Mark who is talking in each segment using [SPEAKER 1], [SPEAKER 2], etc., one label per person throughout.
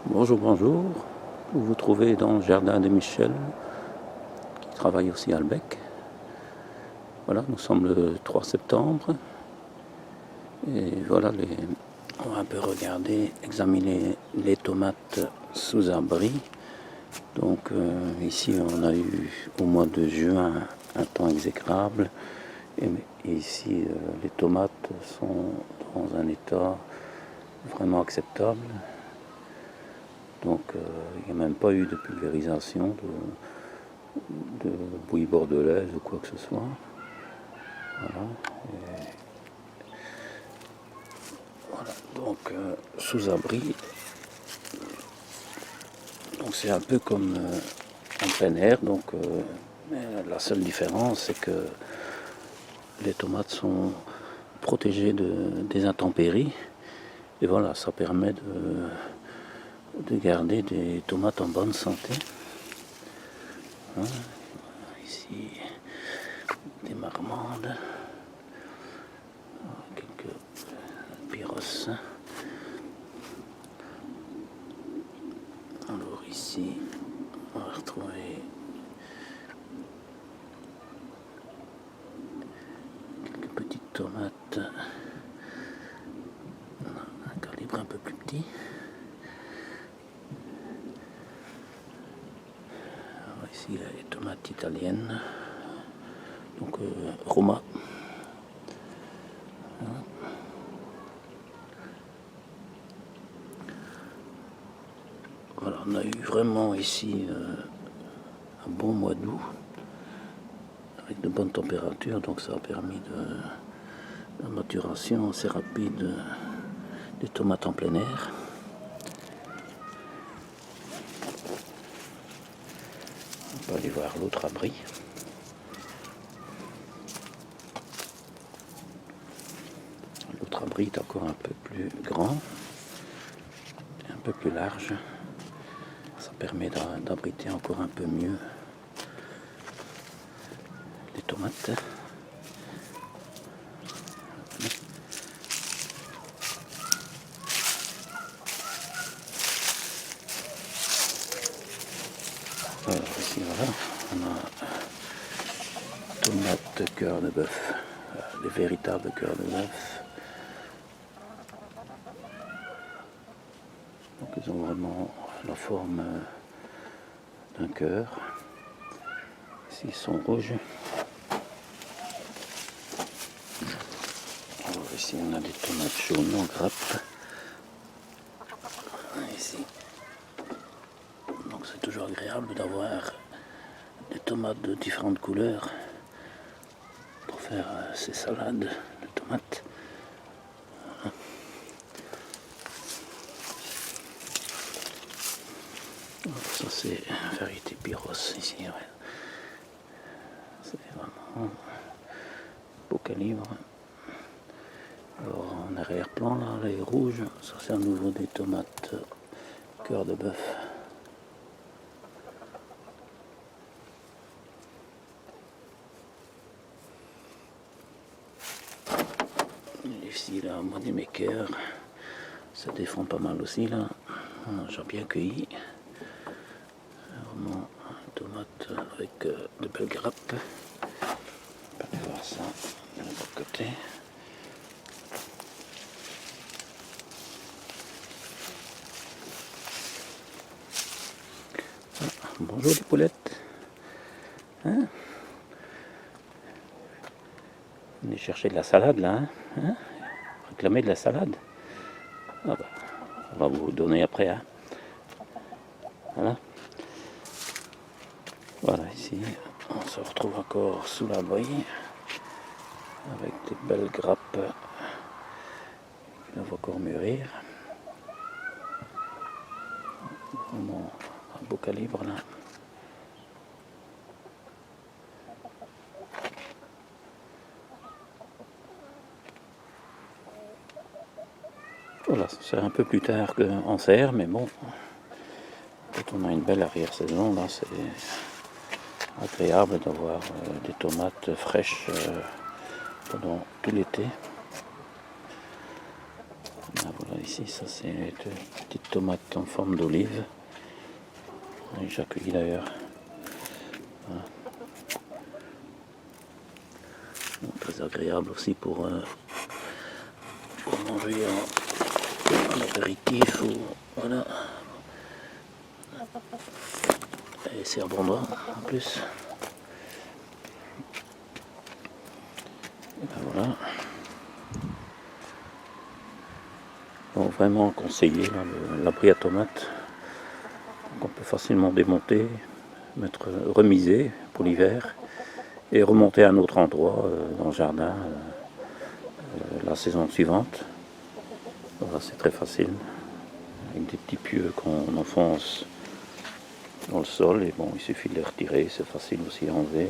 [SPEAKER 1] Bonjour, bonjour. Vous vous trouvez dans le jardin de Michel, qui travaille aussi à Albec. Voilà, nous sommes le 3 septembre. Et voilà, on va un peu regarder, examiner les tomates sous abri. Donc ici, on a eu au mois de juin un temps exécrable. Et ici, les tomates sont dans un état vraiment acceptable. Donc il n'y a même pas eu de pulvérisation de bouillie bordelaise ou quoi que ce soit. Voilà. Voilà. Donc sous abri. Donc c'est un peu comme en plein air. Donc la seule différence c'est que les tomates sont protégées des intempéries. Et voilà, ça permet de garder des tomates en bonne santé. Hein. Ici, des marmandes, quelques pyros. Alors ici, on va retrouver quelques petites tomates, un calibre un peu plus petit. Alors ici, les tomates italiennes, donc Roma. Voilà, on a eu vraiment ici un bon mois d'août avec de bonnes températures, donc ça a permis la maturation assez rapide des tomates en plein air. On peut aller voir l'autre abri. L'autre abri est encore un peu plus grand, un peu plus large. Ça permet d'abriter encore un peu mieux les tomates. Alors ici voilà, on a tomates cœur de bœuf, les véritables cœurs de bœuf. Donc ils ont vraiment la forme d'un cœur. Ici ils sont rouges. Alors ici on a des tomates jaunes en grappe. Ici. Donc c'est toujours agréable d'avoir des tomates de différentes couleurs pour faire ces salades de tomates. Ça c'est variété pyros ici, ouais. C'est vraiment beau calibre. Alors en arrière-plan là, les rouges, ça c'est à nouveau des tomates cœur de bœuf. Ici là, money maker, ça défend pas mal aussi là. J'ai bien cueilli. Vraiment une tomate avec de belles grappes. On peut aller voir ça de l'autre côté. Ah, bonjour les poulettes. Hein? Venez chercher de la salade là. Hein? Réclamer de la salade. Ah bah, on va vous donner après. Hein? Voilà. Voilà, ici, on se retrouve encore sous l'abri avec des belles grappes qui doivent encore mûrir. Vraiment un beau calibre là. Voilà, c'est un peu plus tard qu'en serre, mais bon, quand on a une belle arrière-saison, là, c'est agréable d'avoir des tomates fraîches pendant tout l'été. Là, voilà Ici, ça c'est une petite tomate en forme d'olive. J'ai cueilli d'ailleurs. Voilà. Très agréable aussi pour manger en apéritif ou voilà. Et c'est abondant en plus. Et ben voilà. Donc vraiment conseillé l'abri à tomates. On peut facilement démonter, remiser pour l'hiver et remonter à un autre endroit dans le jardin la saison suivante. Voilà, c'est très facile avec des petits pieux qu'on enfonce dans le sol et bon, il suffit de les retirer, c'est facile aussi à enlever.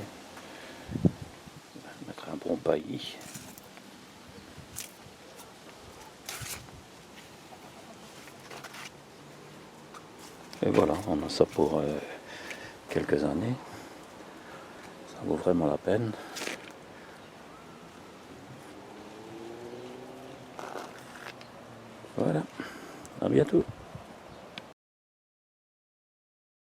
[SPEAKER 1] Mettre un bon paillis. Et voilà, on a ça pour quelques années. Ça vaut vraiment la peine. Voilà, à bientôt.